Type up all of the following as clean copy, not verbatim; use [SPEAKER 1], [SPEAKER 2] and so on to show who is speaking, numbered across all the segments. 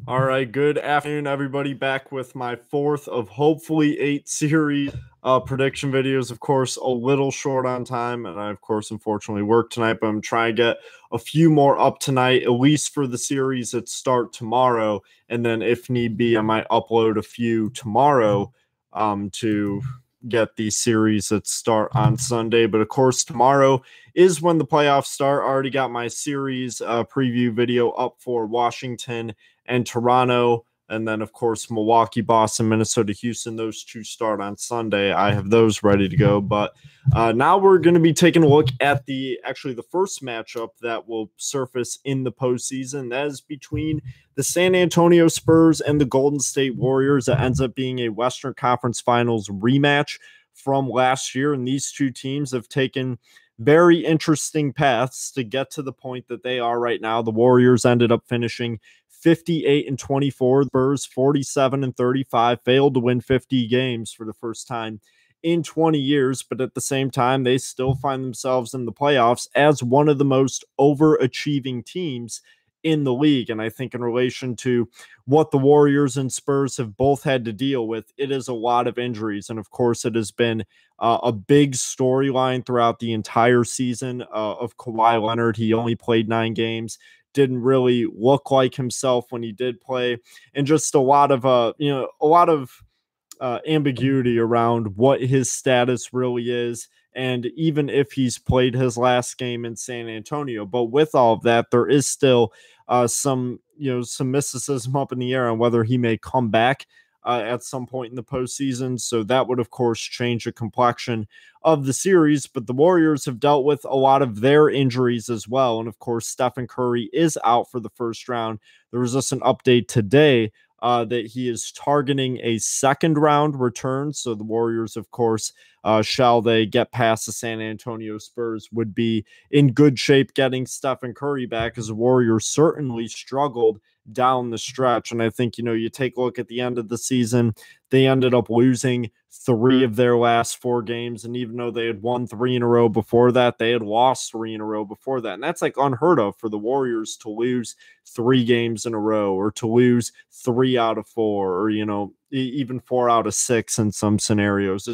[SPEAKER 1] All right, good afternoon, everybody. Back with my fourth of hopefully 8 series prediction videos. Of course, a little short on time, and I, of course, unfortunately work tonight, but I'm trying to get a few more up tonight, at least for the series that start tomorrow. And then, if need be, I might upload a few tomorrow to get the series that start on Sunday. But of course, tomorrow is when the playoffs start. I already got my series preview video up for Washington and Toronto. And then, of course, Milwaukee, Boston, Minnesota, Houston. Those two start on Sunday. I have those ready to go. But now we're going to be taking a look at the first matchup that will surface in the postseason. That is between the San Antonio Spurs and the Golden State Warriors. That ends up being a Western Conference Finals rematch from last year. And these two teams have taken very interesting paths to get to the point that they are right now. The Warriors ended up finishing 58-24. Spurs 47-35, failed to win 50 games for the first time in 20 years, but at the same time, they still find themselves in the playoffs as one of the most overachieving teams in the league. And I think in relation to what the Warriors and Spurs have both had to deal with, it is a lot of injuries. And of course, it has been a big storyline throughout the entire season of Kawhi Leonard. He only played 9 games, didn't really look like himself when he did play, and just a lot of ambiguity around what his status really is, and even if he's played his last game in San Antonio. But with all of that, there is still some mysticism up in the air on whether he may come back at some point in the postseason. So that would, of course, change the complexion of the series. But the Warriors have dealt with a lot of their injuries as well. And of course, Stephen Curry is out for the first round. There was just an update today that he is targeting a second round return. So the Warriors, of course, shall they get past the San Antonio Spurs, would be in good shape getting Stephen Curry back, as the Warriors certainly struggled down the stretch. And I think, you take a look at the end of the season, they ended up losing 3 of their last 4 games. And even though they had won 3 in a row before that, they had lost 3 in a row before that. And that's like unheard of for the Warriors to lose 3 games in a row, or to lose 3 out of 4, or, even 4 out of 6 in some scenarios.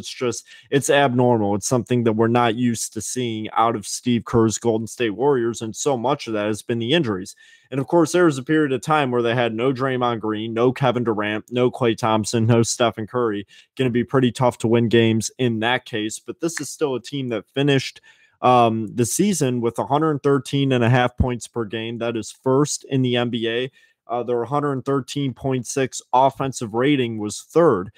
[SPEAKER 1] It's abnormal. It's something that we're not used to seeing out of Steve Kerr's Golden State Warriors. And so much of that has been the injuries. And of course, there was a period of time where they had no Draymond Green, no Kevin Durant, no Klay Thompson, no Stephen Curry. Going to be pretty tough to win games in that case. But this is still a team that finished the season with 113.5 points per game. That is first in the NBA. Their 113.6 offensive rating was third.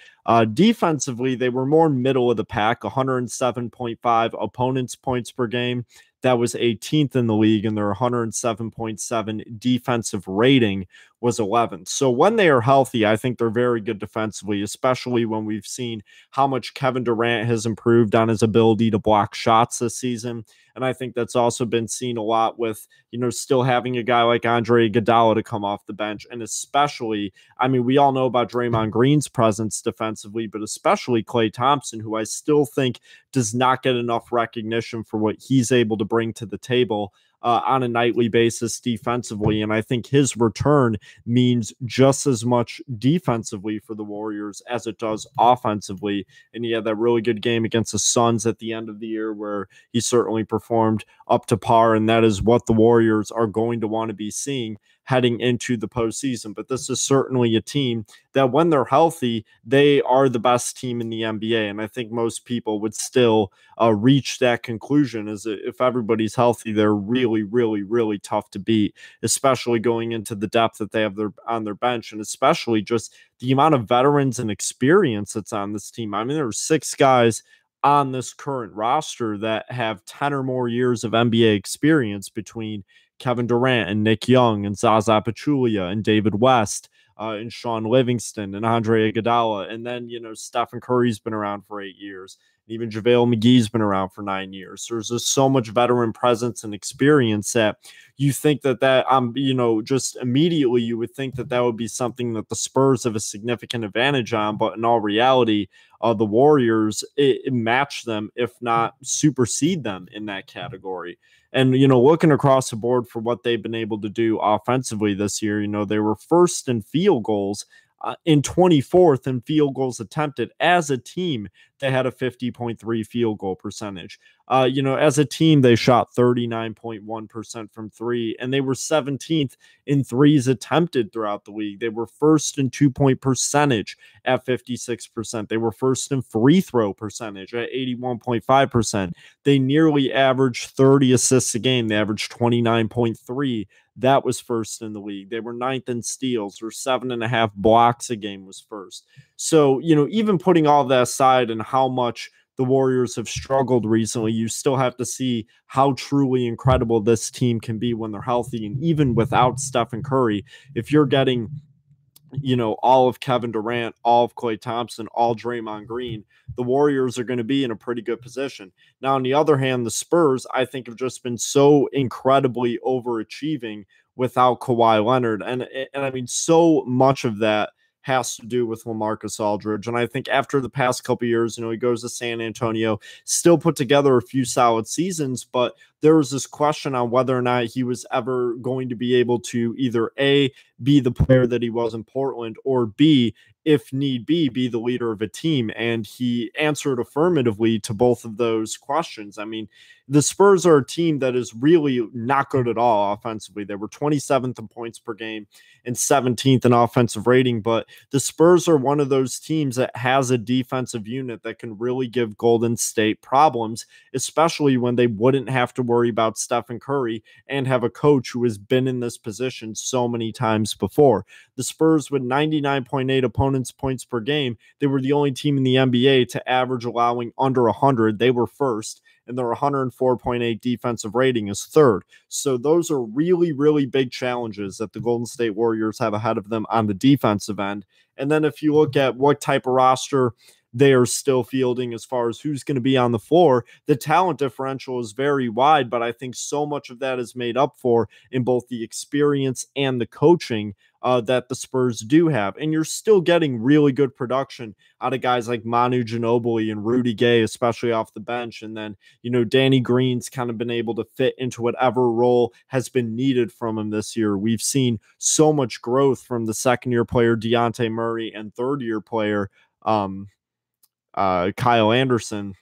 [SPEAKER 1] Defensively, they were more middle of the pack, 107.5 opponents' points per game. That was 18th in the league, and their 107.7 defensive rating was 11th. So when they are healthy, I think they're very good defensively, especially when we've seen how much Kevin Durant has improved on his ability to block shots this season. And I think that's also been seen a lot with, still having a guy like Andre Iguodala to come off the bench. And especially, we all know about Draymond Green's presence defensively, but especially Klay Thompson, who I still think does not get enough recognition for what he's able to bring to the table on a nightly basis defensively. And I think his return means just as much defensively for the Warriors as it does offensively. And he had that really good game against the Suns at the end of the year where he certainly performed up to par. And that is what the Warriors are going to want to be seeing heading into the postseason. But this is certainly a team that when they're healthy, they are the best team in the NBA. And I think most people would still reach that conclusion, is that if everybody's healthy, they're really, really, really tough to beat, especially going into the depth that they have on their bench, and especially just the amount of veterans and experience that's on this team. There are 6 guys on this current roster that have 10 or more years of NBA experience, between Kevin Durant and Nick Young and Zaza Pachulia and David West and Sean Livingston and Andre Iguodala. And then, Stephen Curry's been around for 8 years. Even JaVale McGee's been around for 9 years. So there's just so much veteran presence and experience that you think just immediately you would think that would be something that the Spurs have a significant advantage on. But in all reality, the Warriors it match them, if not supersede them in that category. And, looking across the board for what they've been able to do offensively this year, they were first in field goals, in 24th in field goals attempted as a team. They had a 50.3 field goal percentage. As a team, they shot 39.1% from three, and they were 17th in threes attempted throughout the league. They were first in 2-point percentage at 56%. They were first in free throw percentage at 81.5%. They nearly averaged 30 assists a game. They averaged 29.3. That was first in the league. They were ninth in steals, or 7.5 blocks a game was first. So, even putting all that aside and how much the Warriors have struggled recently, you still have to see how truly incredible this team can be when they're healthy. And even without Stephen Curry, if you're getting all of Kevin Durant, all of Klay Thompson, all Draymond Green, the Warriors are going to be in a pretty good position. Now, on the other hand, the Spurs, I think, have just been so incredibly overachieving without Kawhi Leonard. And I mean, so much of that has to do with LaMarcus Aldridge. And I think after the past couple of years, he goes to San Antonio, still put together a few solid seasons, but there was this question on whether or not he was ever going to be able to either A, be the player that he was in Portland, or B, if need be the leader of a team. And he answered affirmatively to both of those questions. I mean, the Spurs are a team that is really not good at all offensively. They were 27th in points per game and 17th in offensive rating, but the Spurs are one of those teams that has a defensive unit that can really give Golden State problems, especially when they wouldn't have to worry about Stephen Curry and have a coach who has been in this position so many times before. The Spurs, with 99.8 opponents' points per game, they were the only team in the NBA to average allowing under 100. They were first, and their 104.8 defensive rating is third. So those are really, really big challenges that the Golden State Warriors have ahead of them on the defensive end. And then if you look at what type of roster they are still fielding as far as who's going to be on the floor, the talent differential is very wide, but I think so much of that is made up for in both the experience and the coaching that the Spurs do have. And you're still getting really good production out of guys like Manu Ginobili and Rudy Gay, especially off the bench. And then, Danny Green's kind of been able to fit into whatever role has been needed from him this year. We've seen so much growth from the second-year player Dejounte Murray and third-year player Kyle Anderson.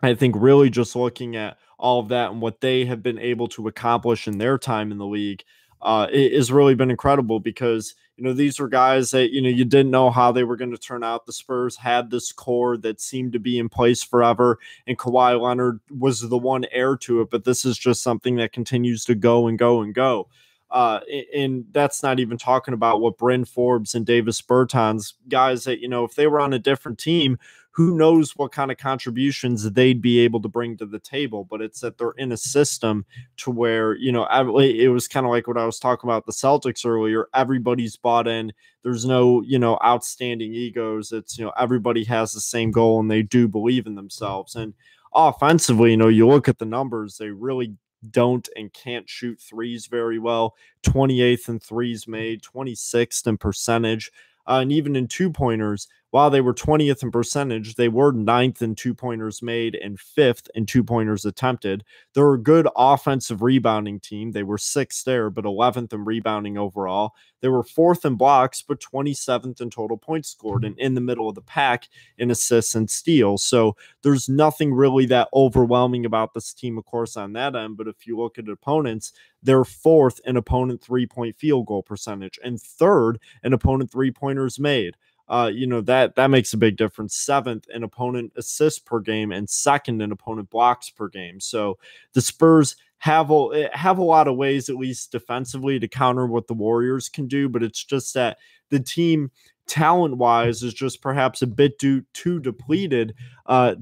[SPEAKER 1] I think really just looking at all of that and what they have been able to accomplish in their time in the league it has really been incredible, because these were guys that you didn't know how they were going to turn out. The Spurs had this core that seemed to be in place forever, and Kawhi Leonard was the one heir to it, but this is just something that continues to go and go and go. And that's not even talking about what Bryn Forbes and Davis Bertans, guys that, if they were on a different team, who knows what kind of contributions they'd be able to bring to the table. But it's that they're in a system to where, it was kind of like what I was talking about the Celtics earlier. Everybody's bought in. There's no, outstanding egos. It's, everybody has the same goal and they do believe in themselves. And offensively, you look at the numbers, they really don't and can't shoot threes very well. 28th in threes made, 26th in percentage, and even in two-pointers. While they were 20th in percentage, they were 9th in two-pointers made and 5th in two-pointers attempted. They're a good offensive rebounding team. They were 6th there, but 11th in rebounding overall. They were 4th in blocks, but 27th in total points scored, and in the middle of the pack in assists and steals. So there's nothing really that overwhelming about this team, of course, on that end. But if you look at opponents, they're 4th in opponent three-point field goal percentage and 3rd in opponent three-pointers made. That makes a big difference. 7th in opponent assists per game and 2nd in opponent blocks per game. So the Spurs have a lot of ways, at least defensively, to counter what the Warriors can do, but it's just that the team talent-wise is just perhaps a bit too depleted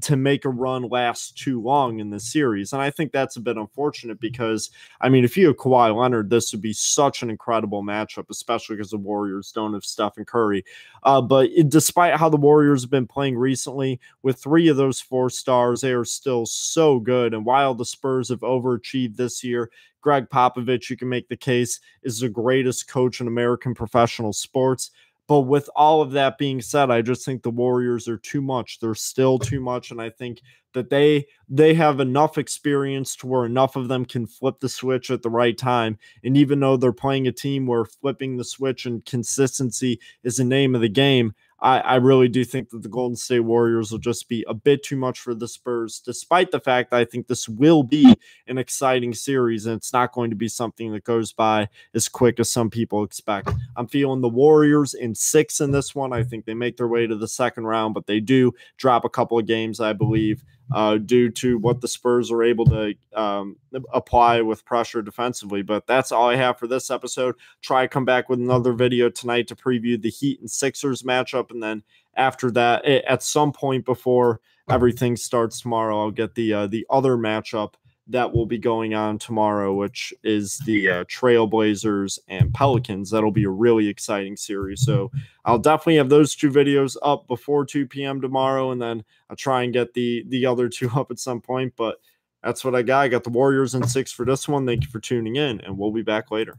[SPEAKER 1] to make a run last too long in the series. And I think that's a bit unfortunate because, I mean, if you have Kawhi Leonard, this would be such an incredible matchup, especially because the Warriors don't have Stephen Curry. But despite how the Warriors have been playing recently, with 3 of those 4 stars, they are still so good. And while the Spurs have overachieved this year, Greg Popovich, you can make the case, is the greatest coach in American professional sports. But with all of that being said, I just think the Warriors are too much. They're still too much, and I think that they have enough experience to where enough of them can flip the switch at the right time. And even though they're playing a team where flipping the switch and consistency is the name of the game, I really do think that the Golden State Warriors will just be a bit too much for the Spurs, despite the fact that I think this will be an exciting series and it's not going to be something that goes by as quick as some people expect. I'm feeling the Warriors in 6 in this one. I think they make their way to the second round, but they do drop a couple of games, I believe, due to what the Spurs are able to apply with pressure defensively. But that's all I have for this episode. Try to come back with another video tonight to preview the Heat and Sixers matchup. And then after that, at some point before everything starts tomorrow, I'll get the other matchup that will be going on tomorrow, which is the Trailblazers and Pelicans. That'll be a really exciting series. So I'll definitely have those 2 videos up before 2 p.m. tomorrow, and then I'll try and get the other 2 up at some point. But that's what I got. I got the Warriors in 6 for this one. Thank you for tuning in, and we'll be back later.